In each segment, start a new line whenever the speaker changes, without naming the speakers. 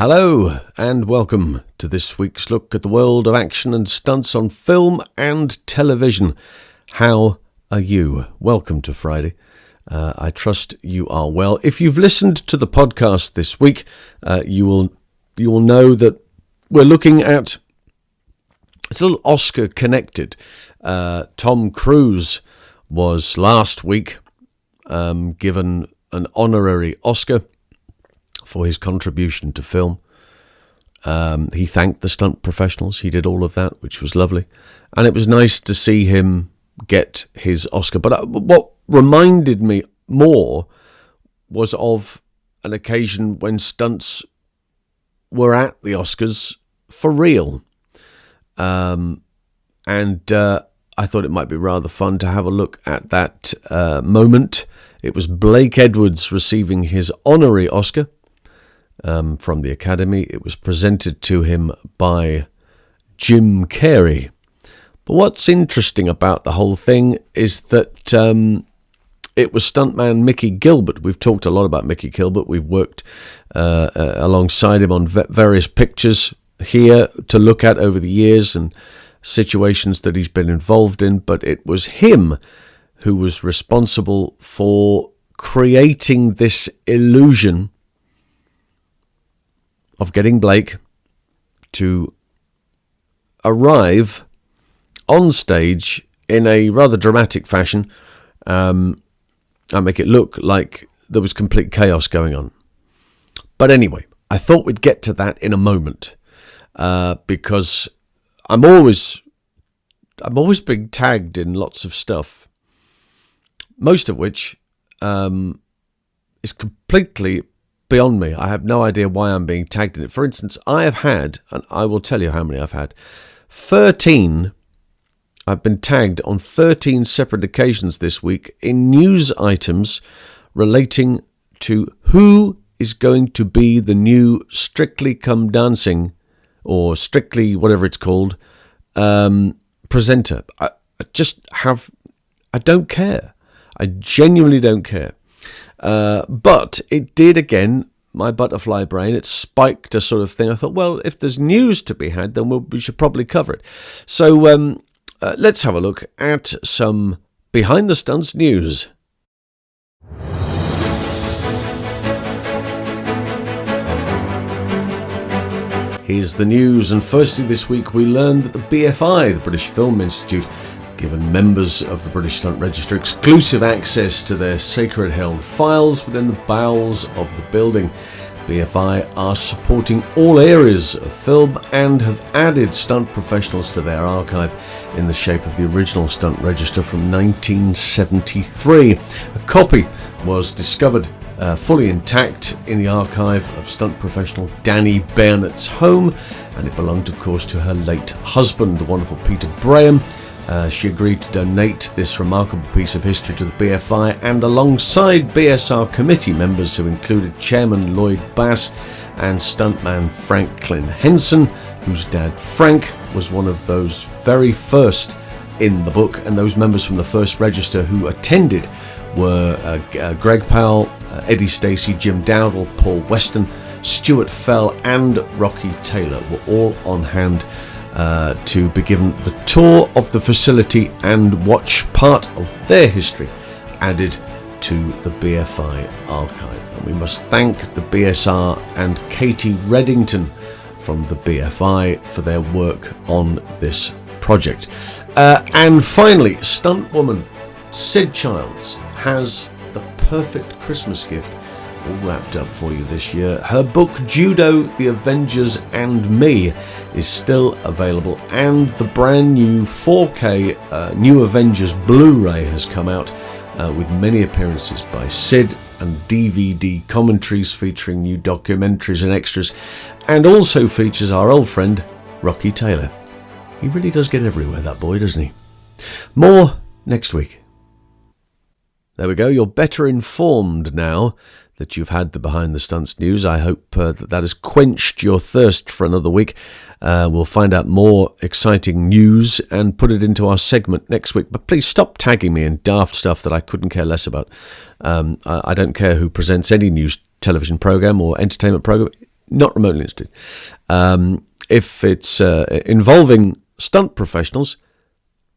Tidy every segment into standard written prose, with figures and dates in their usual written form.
Hello and welcome to this week's look at the world of action and stunts on film and television. How are you? Welcome to Friday. I trust you are well. If you've listened to the podcast this week, you will know that we're looking at, it's a little Oscar connected. Tom Cruise was last week given an honorary Oscar for his contribution to film. He thanked the stunt professionals. He did all of that, which was lovely. And it was nice to see him get his Oscar. But what reminded me more was of an occasion when stunts were at the Oscars for real. And I thought it might be rather fun to have a look at that moment. It was Blake Edwards receiving his honorary Oscar from the Academy. It was presented to him by Jim Carrey. But what's interesting about the whole thing is that it was stuntman Mickey Gilbert. We've talked a lot about Mickey Gilbert. We've worked alongside him on various pictures here to look at over the years and situations that he's been involved in. But it was him who was responsible for creating this illusion of getting Blake to arrive on stage in a rather dramatic fashion and make it look like there was complete chaos going on. But anyway, I thought we'd get to that in a moment because I'm always being tagged in lots of stuff, most of which is completely beyond me. I have no idea why I'm being tagged in it. For instance, I have had, and I will tell you how many I've had, 13. I've been tagged on 13 separate occasions this week in news items relating to who is going to be the new Strictly Come Dancing or Strictly whatever it's called presenter. I don't care. I genuinely don't care. But it did, again, my butterfly brain, it spiked a sort of thing. I thought, well, if there's news to be had, then we should probably cover it. So let's have a look at some behind the stunts news. Here's the news, and firstly this week we learned that the BFI, the British Film Institute, given members of the British Stunt Register exclusive access to their sacred-held files within the bowels of the building. BFI are supporting all areas of film and have added stunt professionals to their archive in the shape of the original Stunt Register from 1973. A copy was discovered fully intact in the archive of stunt professional Danny Bairnett's home, and it belonged, of course, to her late husband, the wonderful Peter Brough. She agreed to donate this remarkable piece of history to the BFI, and alongside BSR committee members who included Chairman Lloyd Bass and stuntman Franklin Henson, whose dad Frank was one of those very first in the book, and those members from the first register who attended were Greg Powell, Eddie Stacey, Jim Dowdle, Paul Weston, Stuart Fell and Rocky Taylor were all on hand to be given the tour of the facility and watch part of their history added to the BFI archive. And we must thank the BSR and Katie Reddington from the BFI for their work on this project. And finally, stunt woman Sid Childs has the perfect Christmas gift all wrapped up for you this year. Her book Judo, The Avengers and Me is still available, and the brand new 4K New Avengers Blu-ray has come out with many appearances by Sid and DVD commentaries featuring new documentaries and extras, and also features our old friend Rocky Taylor. He really does get everywhere, that boy, doesn't he? More next week. There we go. You're better informed now that you've had the Behind the Stunts news. I hope that has quenched your thirst for another week. We'll find out more exciting news and put it into our segment next week. But please stop tagging me in daft stuff that I couldn't care less about. I don't care who presents any news television program or entertainment program. Not remotely interested. If it's involving stunt professionals,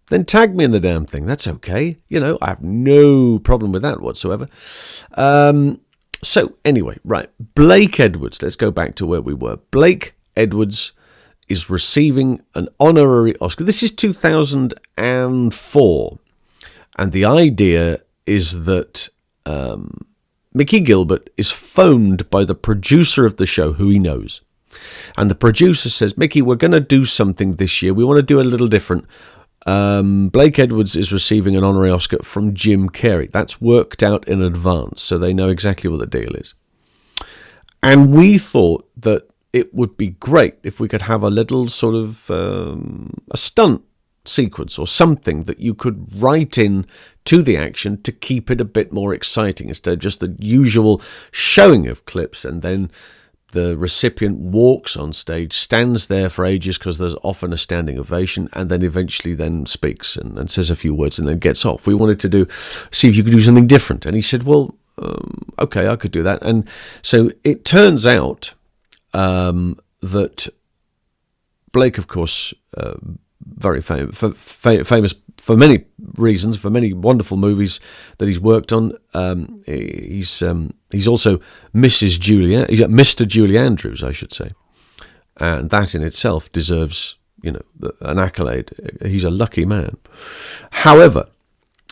then tag me in the damn thing. That's okay. I have no problem with that whatsoever. So anyway, right. Blake Edwards. Let's go back to where we were. Blake Edwards is receiving an honorary Oscar. This is 2004. And the idea is that Mickey Gilbert is phoned by the producer of the show, who he knows. And the producer says, Mickey, we're going to do something this year. We want to do a little different. Blake Edwards is receiving an honorary Oscar from Jim Carrey. That's worked out in advance, so they know exactly what the deal is. And we thought that it would be great if we could have a little sort of a stunt sequence or something that you could write in to the action to keep it a bit more exciting instead of just the usual showing of clips and then the recipient walks on stage, stands there for ages because there's often a standing ovation, and then eventually then speaks and says a few words and then gets off. We wanted to see if you could do something different. And he said, well, okay, I could do that. And so it turns out that Blake, of course, very famous for many reasons, for many wonderful movies that he's worked on. He's also Mrs. Julia. He's Mr. Julie Andrews, I should say, and that in itself deserves, an accolade. He's a lucky man. However,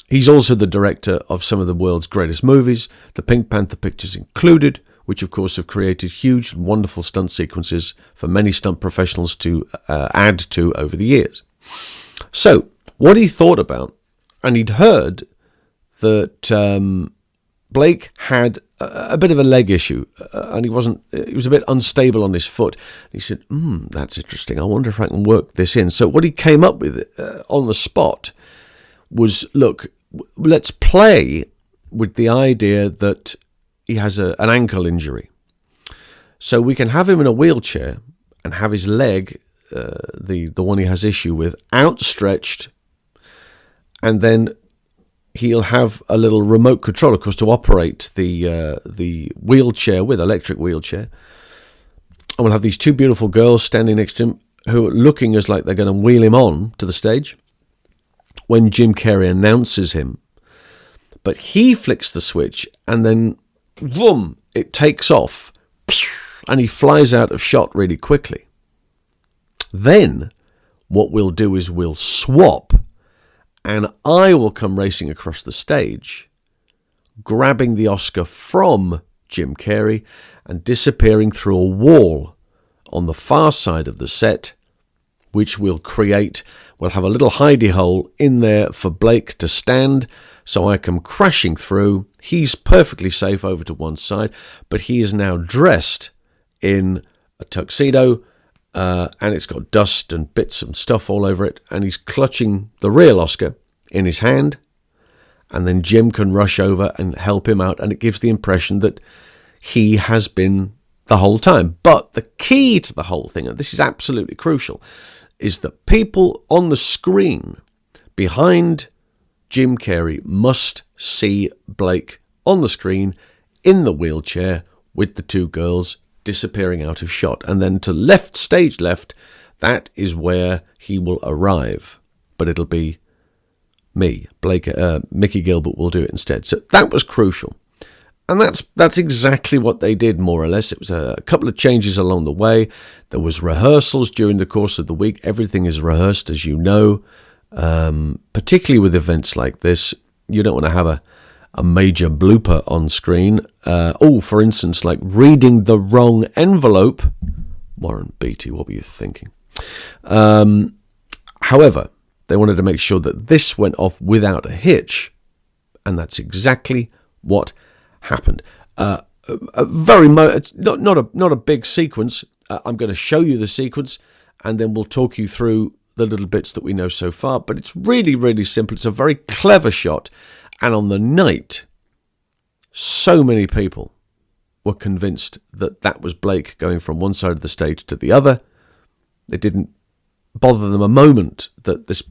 he's also the director of some of the world's greatest movies, the Pink Panther pictures included, which of course have created huge, wonderful stunt sequences for many stunt professionals to add to over the years. So, what he thought about, and he'd heard that Blake had a bit of a leg issue, and he was a bit unstable on his foot. He said, that's interesting. I wonder if I can work this in. So what he came up with on the spot was, look, let's play with the idea that he has an ankle injury. So we can have him in a wheelchair and have his leg, the one he has issue with, outstretched, and then he'll have a little remote control, of course, to operate the wheelchair with, electric wheelchair. And we'll have these two beautiful girls standing next to him who are looking as like they're going to wheel him on to the stage when Jim Carrey announces him. But he flicks the switch and then, vroom, it takes off and he flies out of shot really quickly. Then what we'll do is we'll swap, and I will come racing across the stage, grabbing the Oscar from Jim Carrey and disappearing through a wall on the far side of the set, which we'll create. We'll have a little hidey hole in there for Blake to stand, so I come crashing through. He's perfectly safe over to one side, but he is now dressed in a tuxedo, and it's got dust and bits and stuff all over it, and he's clutching the real Oscar in his hand, and then Jim can rush over and help him out, and it gives the impression that he has been the whole time. But the key to the whole thing, and this is absolutely crucial, is that people on the screen behind Jim Carrey must see Blake on the screen in the wheelchair with the two girls disappearing out of shot. And then to stage left, that is where he will arrive. But it'll be me, Mickey Gilbert will do it instead. So that was crucial. And that's exactly what they did, more or less. It was a couple of changes along the way. There was rehearsals during the course of the week. Everything is rehearsed, as you know. Particularly with events like this, you don't want to have a major blooper on screen. For instance, like reading the wrong envelope. Warren Beatty, what were you thinking? However, they wanted to make sure that this went off without a hitch, and that's exactly what happened. It's not a big sequence. I'm going to show you the sequence, and then we'll talk you through the little bits that we know so far. But it's really, really simple. It's a very clever shot. And on the night, so many people were convinced that that was Blake going from one side of the stage to the other. It didn't bother them a moment that this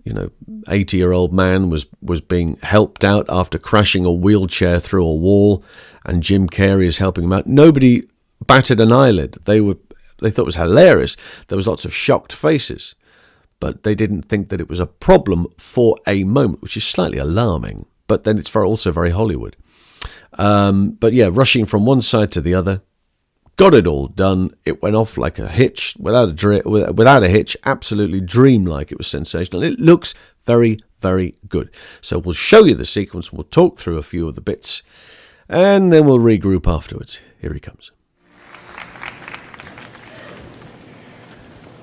80-year-old man was being helped out after crashing a wheelchair through a wall, and Jim Carrey is helping him out. Nobody batted an eyelid. They thought it was hilarious. There was lots of shocked faces, but they didn't think that it was a problem for a moment, which is slightly alarming. But then it's also very Hollywood. But yeah, rushing from one side to the other, got it all done. It went off like a hitch, without a hitch, absolutely dreamlike. It was sensational. It looks very, very good. So we'll show you the sequence. We'll talk through a few of the bits, and then we'll regroup afterwards. Here he comes.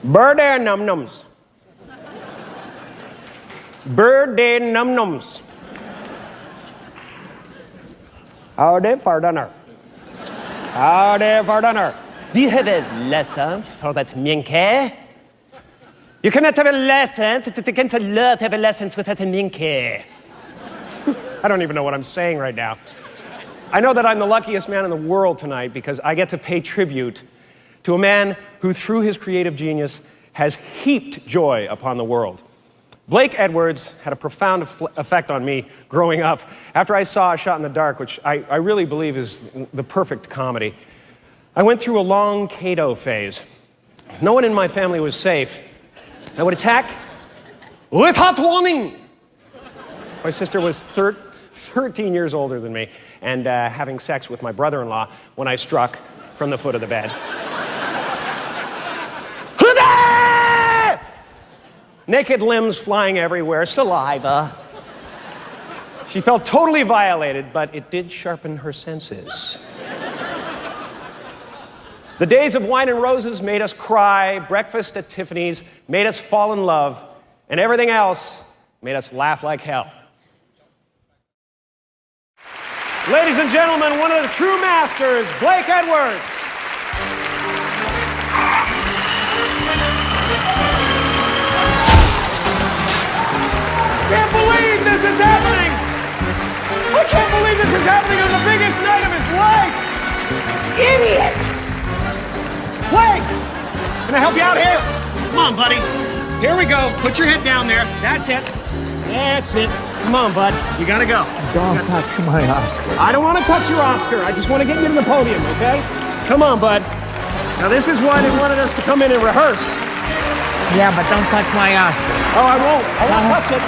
Birthday num-nums. Birthday num-nums. Howdy for dinner. Howdy for dinner. Do you have a license for that minke? You cannot have a license. It's against the law to have a license without a minke. I don't even know what I'm saying right now. I know that I'm the luckiest man in the world tonight because I get to pay tribute to a man who, through his creative genius, has heaped joy upon the world. Blake Edwards had a profound effect on me growing up after I saw A Shot in the Dark, which I really believe is the perfect comedy. I went through a long Cato phase. No one in my family was safe. I would attack without warning. My sister was 13 years older than me and having sex with my brother-in-law when I struck from the foot of the bed. Naked limbs flying everywhere, saliva. She felt totally violated, but it did sharpen her senses. The days of wine and roses made us cry, breakfast at Tiffany's made us fall in love, and everything else made us laugh like hell. Ladies and gentlemen, one of the true masters, Blake Edwards. I can't believe this is happening! I can't believe this is happening on the biggest night of his life! Idiot! Blake! Can I help you out here? Come on, buddy. Here we go. Put your head down there. That's it. That's it. Come on, bud. You gotta go.
Don't touch my Oscar.
I don't want to touch your Oscar. I just want to get you to the podium, okay? Come on, bud. Now, this is why they wanted us to come in and rehearse.
Yeah, but don't touch my Oscar.
Oh, I won't. I won't touch it.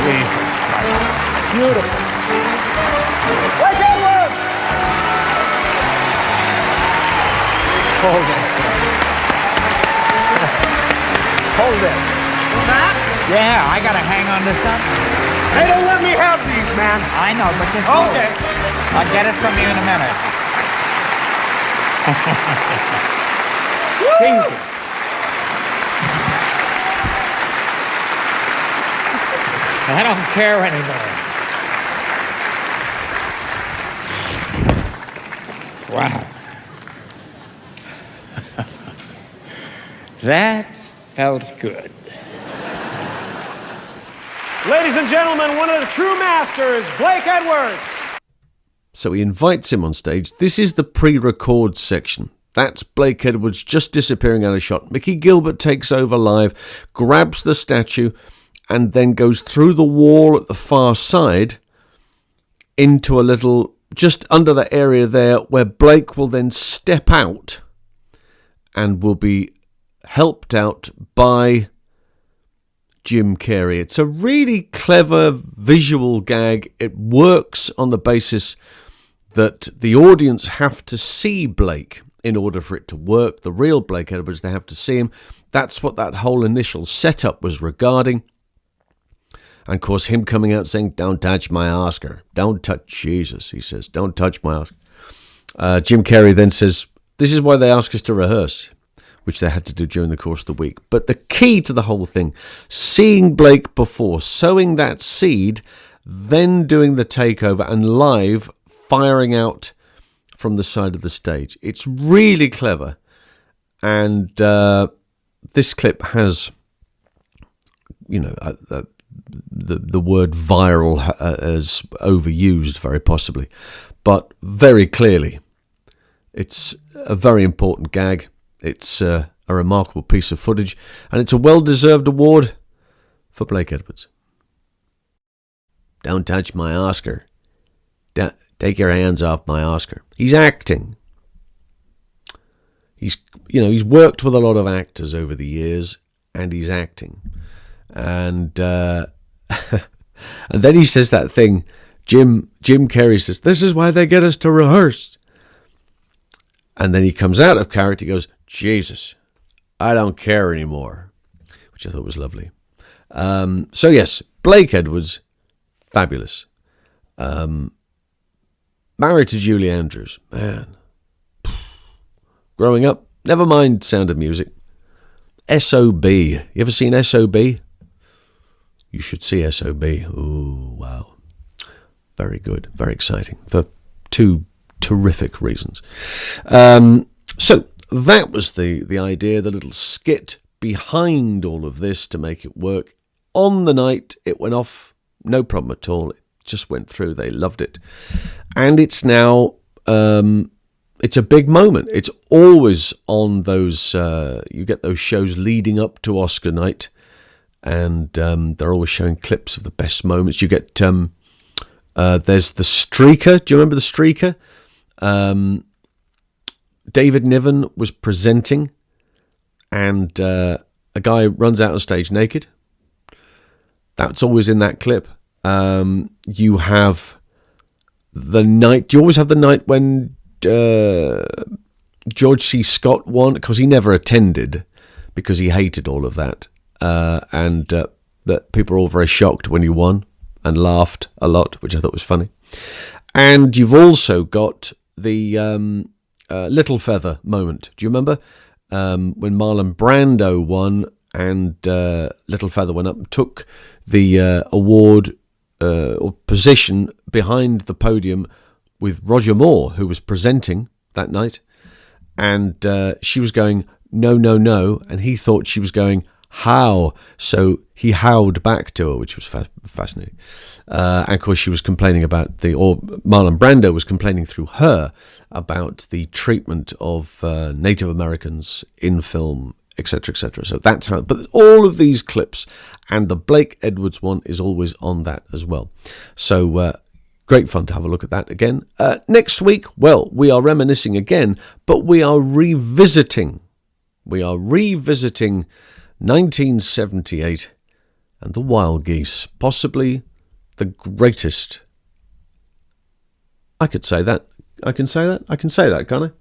Jesus. Beautiful. Blake Edwards! Hold it. Hold it. That?
Yeah, I gotta hang on to something.
They don't let me have these, man.
I know, but just
Okay.
I'll get it from you in a minute.
Jesus.
I don't care anymore. Wow. That felt good.
Ladies and gentlemen, one of the true masters, Blake Edwards.
So he invites him on stage. This is the pre-record section. That's Blake Edwards just disappearing out of shot. Mickey Gilbert takes over live, grabs the statue, and then goes through the wall at the far side into a little, just under the area there, where Blake will then step out and will be helped out by Jim Carrey. It's a really clever visual gag. It works on the basis that the audience have to see Blake in order for it to work. The real Blake Edwards, they have to see him. That's what that whole initial setup was regarding. And of course, him coming out saying, "Don't touch my Oscar. Don't touch Jesus," he says, "Don't touch my Oscar." Jim Carrey then says, "This is why they asked us to rehearse," which they had to do during the course of the week. But the key to the whole thing, seeing Blake before, sowing that seed, then doing the takeover and live firing out from the side of the stage. It's really clever. And this clip has, you know, the word viral as overused very possibly, but very clearly it's a very important gag. It's a remarkable piece of footage, and it's a well-deserved award for Blake Edwards. "Don't touch my Oscar. Take your hands off my Oscar." He's acting. he's worked with a lot of actors over the years, and he's acting. And and then he says that thing. Jim Carrey says, "This is why they get us to rehearse." And then he comes out of character. He goes, "Jesus, I don't care anymore," which I thought was lovely. So yes, Blake Edwards, fabulous. Married to Julie Andrews, man. Growing up, never mind Sound of Music. S.O.B. You ever seen S.O.B.? You should see S.O.B. Ooh, wow. Very good, very exciting for two terrific reasons. So that was the idea, the little skit behind all of this to make it work. On the night it went off, no problem at all. It just went through. They loved it. And it's now, it's a big moment. It's always on those, you get those shows leading up to Oscar night, and they're always showing clips of the best moments. You get, there's the Streaker. Do you remember the Streaker? David Niven was presenting, and a guy runs out on stage naked. That's always in that clip. You have the night. Do you always have the night when George C. Scott won? Because he never attended, because he hated all of that. And that people were all very shocked when he won and laughed a lot, which I thought was funny. And you've also got the Little Feather moment. Do you remember when Marlon Brando won and Little Feather went up and took the award or position behind the podium with Roger Moore, who was presenting that night, and she was going, "No, no, no," and he thought she was going, "How?" So he howled back to her, which was fascinating. And of course, she was complaining or Marlon Brando was complaining through her about the treatment of Native Americans in film, etc., etc. So that's how. But all of these clips, and the Blake Edwards one is always on that as well. So great fun to have a look at that again. Next week, well, we are reminiscing again, but we are revisiting. 1978 and the Wild Geese, possibly the greatest. I can say that, can't I?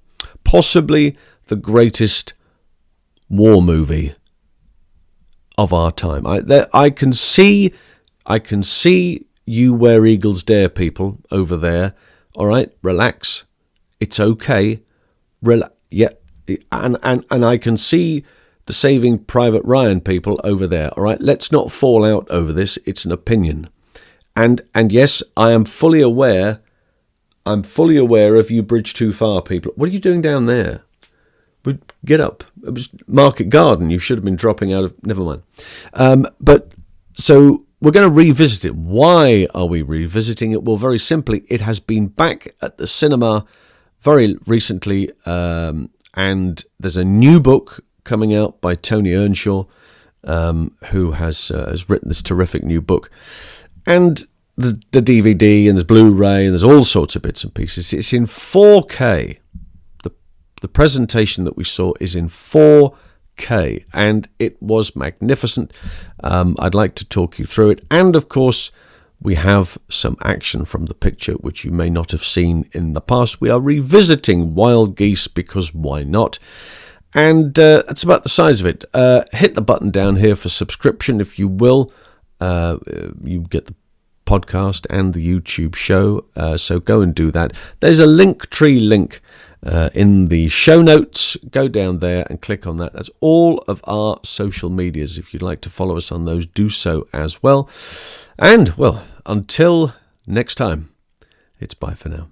Possibly the greatest war movie of our time. I can see you Where Eagles Dare people over there. All right, relax. It's okay. Yeah, and I can see the Saving Private Ryan people over there. All right, let's not fall out over this. It's an opinion. And yes, I am fully aware. I'm fully aware of you Bridge Too Far people. What are you doing down there? Get up. It was Market Garden. You should have been dropping out of. Never mind. But so we're going to revisit it. Why are we revisiting it? Well, very simply, it has been back at the cinema very recently, and there's a new book coming out by Tony Earnshaw, who has written this terrific new book. And the DVD, and there's Blu-ray, and there's all sorts of bits and pieces. It's in 4K. The presentation that we saw is in 4K, and it was magnificent. I'd like to talk you through it. And, of course, we have some action from the picture, which you may not have seen in the past. We are revisiting Wild Geese, because why not? And that's about the size of it. Hit the button down here for subscription, if you will. You get the podcast and the YouTube show, so go and do that. There's a Linktree link in the show notes. Go down there and click on that. That's all of our social medias. If you'd like to follow us on those, do so as well. And, well, until next time, it's bye for now.